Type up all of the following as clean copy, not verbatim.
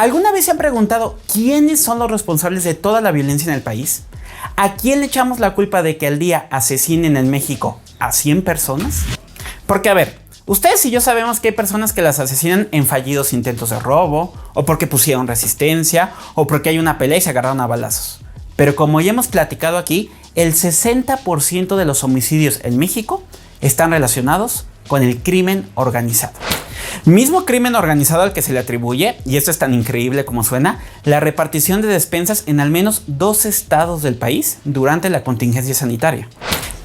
¿Alguna vez se han preguntado quiénes son los responsables de toda la violencia en el país? ¿A quién le echamos la culpa de que al día asesinen en México a 100 personas? Porque a ver, ustedes y yo sabemos que hay personas que las asesinan en fallidos intentos de robo, o porque pusieron resistencia, o porque hay una pelea y se agarraron a balazos. Pero como ya hemos platicado aquí, el 60% de los homicidios en México están relacionados con el crimen organizado. Mismo crimen organizado al que se le atribuye, y esto es tan increíble como suena, la repartición de despensas en al menos 2 estados del país durante la contingencia sanitaria.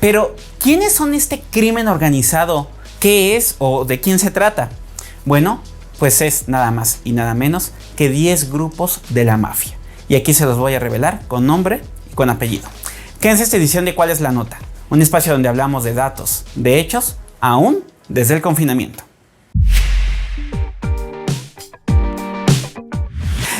Pero, ¿quiénes son este crimen organizado? ¿Qué es o de quién se trata? Bueno, pues es nada más y nada menos que 10 grupos de la mafia. Y aquí se los voy a revelar con nombre y con apellido. Quédense esta edición de ¿Cuál es la nota? Un espacio donde hablamos de datos, de hechos, aún desde el confinamiento.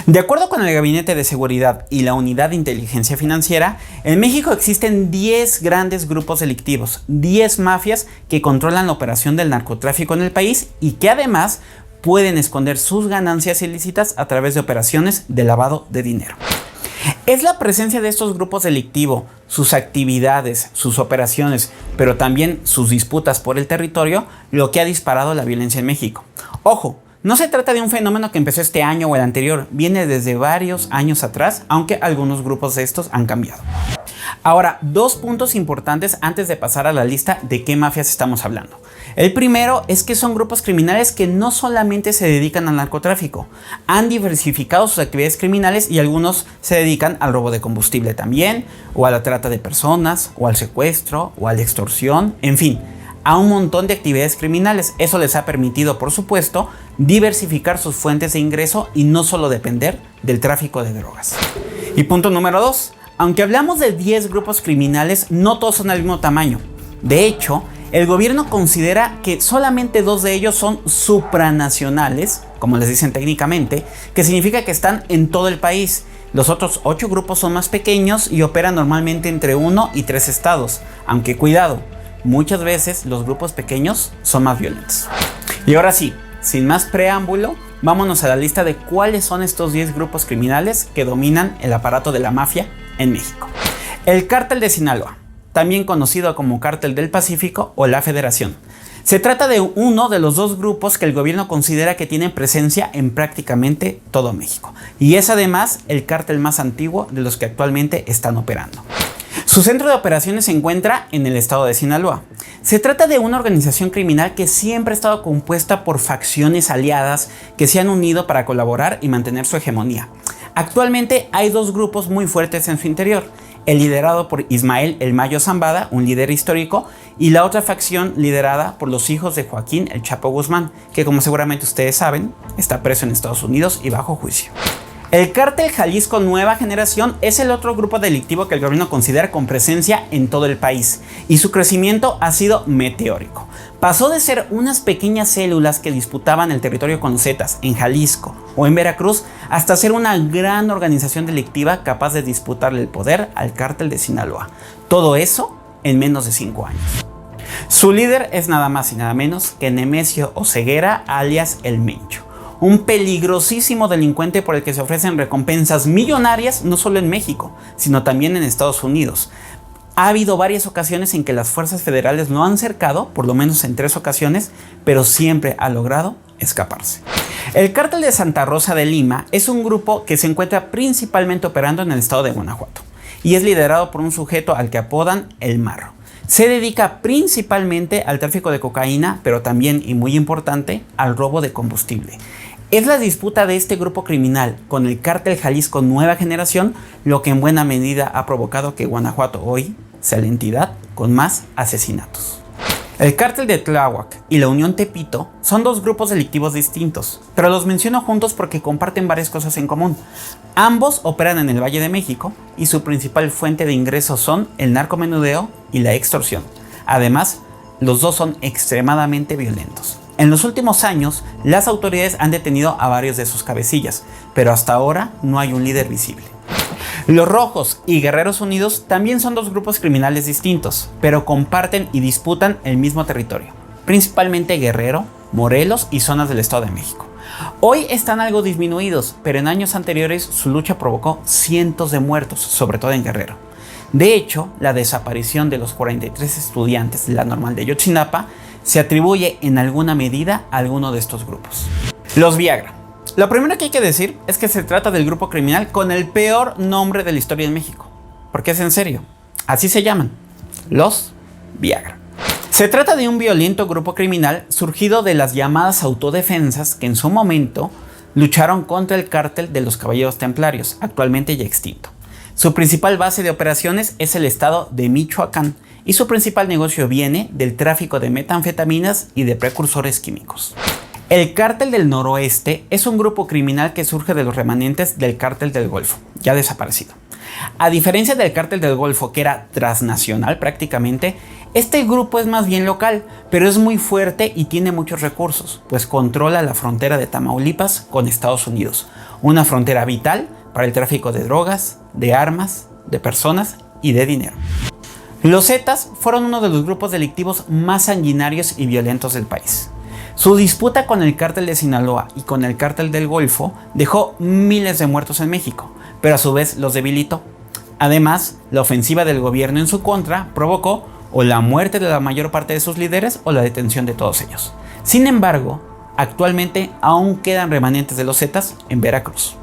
De acuerdo con el Gabinete de Seguridad y la Unidad de Inteligencia Financiera, en México existen 10 grandes grupos delictivos, 10 mafias que controlan la operación del narcotráfico en el país y que además pueden esconder sus ganancias ilícitas a través de operaciones de lavado de dinero. Es la presencia de estos grupos delictivos, sus actividades, sus operaciones, pero también sus disputas por el territorio, lo que ha disparado la violencia en México. Ojo, no se trata de un fenómeno que empezó este año o el anterior, viene desde varios años atrás, aunque algunos grupos de estos han cambiado. Ahora, 2 puntos importantes antes de pasar a la lista de qué mafias estamos hablando. El primero es que son grupos criminales que no solamente se dedican al narcotráfico, han diversificado sus actividades criminales y algunos se dedican al robo de combustible también, o a la trata de personas, o al secuestro, o a la extorsión, en fin, a un montón de actividades criminales. Eso les ha permitido, por supuesto, diversificar sus fuentes de ingreso y no solo depender del tráfico de drogas. Y punto número 2. Aunque hablamos de 10 grupos criminales, no todos son del mismo tamaño. De hecho, el gobierno considera que solamente 2 de ellos son supranacionales, como les dicen técnicamente, que significa que están en todo el país. Los otros 8 grupos son más pequeños y operan normalmente entre 1 y 3 estados, aunque cuidado, muchas veces los grupos pequeños son más violentos. Y ahora sí, sin más preámbulo, vámonos a la lista de cuáles son estos 10 grupos criminales que dominan el aparato de la mafia en México. El Cártel de Sinaloa, también conocido como Cártel del Pacífico o la Federación. Se trata de uno de los 2 grupos que el gobierno considera que tienen presencia en prácticamente todo México. Y es además el cártel más antiguo de los que actualmente están operando. Su centro de operaciones se encuentra en el estado de Sinaloa. Se trata de una organización criminal que siempre ha estado compuesta por facciones aliadas que se han unido para colaborar y mantener su hegemonía. Actualmente hay 2 grupos muy fuertes en su interior. El liderado por Ismael El Mayo Zambada, un líder histórico, y la otra facción liderada por los hijos de Joaquín El Chapo Guzmán, que como seguramente ustedes saben, está preso en Estados Unidos y bajo juicio. El Cártel Jalisco Nueva Generación es el otro grupo delictivo que el gobierno considera con presencia en todo el país, y su crecimiento ha sido meteórico. Pasó de ser unas pequeñas células que disputaban el territorio con los Zetas en Jalisco o en Veracruz, hasta ser una gran organización delictiva capaz de disputarle el poder al Cártel de Sinaloa. Todo eso en menos de 5 años. Su líder es nada más y nada menos que Nemesio Oseguera, alias El Mencho. Un peligrosísimo delincuente por el que se ofrecen recompensas millonarias no solo en México, sino también en Estados Unidos. Ha habido varias ocasiones en que las fuerzas federales lo han cercado, por lo menos en 3 ocasiones, pero siempre ha logrado escaparse. El Cártel de Santa Rosa de Lima es un grupo que se encuentra principalmente operando en el estado de Guanajuato y es liderado por un sujeto al que apodan El Marro. Se dedica principalmente al tráfico de cocaína, pero también, y muy importante, al robo de combustible. Es la disputa de este grupo criminal con el Cártel Jalisco Nueva Generación lo que en buena medida ha provocado que Guanajuato hoy sea la entidad con más asesinatos. El Cártel de Tláhuac y la Unión Tepito son 2 grupos delictivos distintos, pero los menciono juntos porque comparten varias cosas en común. Ambos operan en el Valle de México y su principal fuente de ingresos son el narcomenudeo y la extorsión. Además, los 2 son extremadamente violentos. En los últimos años, las autoridades han detenido a varios de sus cabecillas, pero hasta ahora no hay un líder visible. Los Rojos y Guerreros Unidos también son 2 grupos criminales distintos, pero comparten y disputan el mismo territorio, principalmente Guerrero, Morelos y zonas del Estado de México. Hoy están algo disminuidos, pero en años anteriores su lucha provocó cientos de muertos, sobre todo en Guerrero. De hecho, la desaparición de los 43 estudiantes de la Normal de Ayotzinapa se atribuye en alguna medida a alguno de estos grupos. Los Viagra. Lo primero que hay que decir es que se trata del grupo criminal con el peor nombre de la historia de México. Porque es en serio, así se llaman, los Viagra. Se trata de un violento grupo criminal surgido de las llamadas autodefensas que en su momento lucharon contra el cártel de los Caballeros Templarios, actualmente ya extinto. Su principal base de operaciones es el estado de Michoacán y su principal negocio viene del tráfico de metanfetaminas y de precursores químicos. El Cártel del Noroeste es un grupo criminal que surge de los remanentes del Cártel del Golfo, ya desaparecido. A diferencia del Cártel del Golfo, que era transnacional prácticamente, este grupo es más bien local, pero es muy fuerte y tiene muchos recursos, pues controla la frontera de Tamaulipas con Estados Unidos, una frontera vital para el tráfico de drogas, de armas, de personas y de dinero. Los Zetas fueron uno de los grupos delictivos más sanguinarios y violentos del país. Su disputa con el Cártel de Sinaloa y con el Cártel del Golfo dejó miles de muertos en México, pero a su vez los debilitó. Además, la ofensiva del gobierno en su contra provocó o la muerte de la mayor parte de sus líderes o la detención de todos ellos. Sin embargo, actualmente aún quedan remanentes de los Zetas en Veracruz.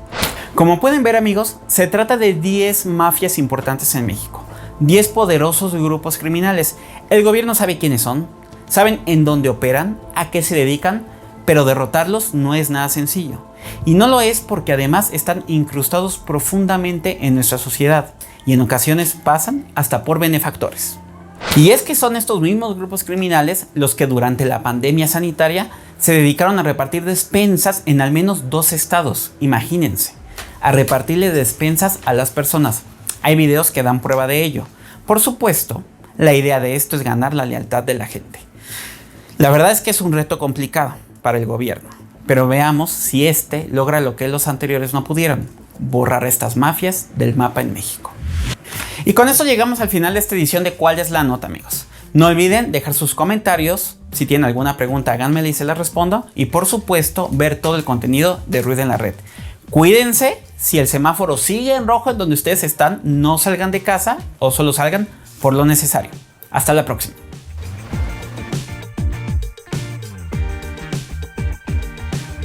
Como pueden ver, amigos, se trata de 10 mafias importantes en México, 10 poderosos grupos criminales. El gobierno sabe quiénes son, saben en dónde operan, a qué se dedican, pero derrotarlos no es nada sencillo. Y no lo es porque además están incrustados profundamente en nuestra sociedad y en ocasiones pasan hasta por benefactores. Y es que son estos mismos grupos criminales los que durante la pandemia sanitaria se dedicaron a repartir despensas en al menos 2 estados, imagínense, a repartirle despensas a las personas. Hay videos que dan prueba de ello. Por supuesto, la idea de esto es ganar la lealtad de la gente. La verdad es que es un reto complicado para el gobierno, pero veamos si este logra lo que los anteriores no pudieron: borrar estas mafias del mapa en México. Y con esto llegamos al final de esta edición de ¿Cuál es la nota, amigos? No olviden dejar sus comentarios. Si tienen alguna pregunta, háganmela y se la respondo. Y por supuesto, ver todo el contenido de Ruido en la Red. Cuídense, si el semáforo sigue en rojo en donde ustedes están, no salgan de casa o solo salgan por lo necesario. Hasta la próxima.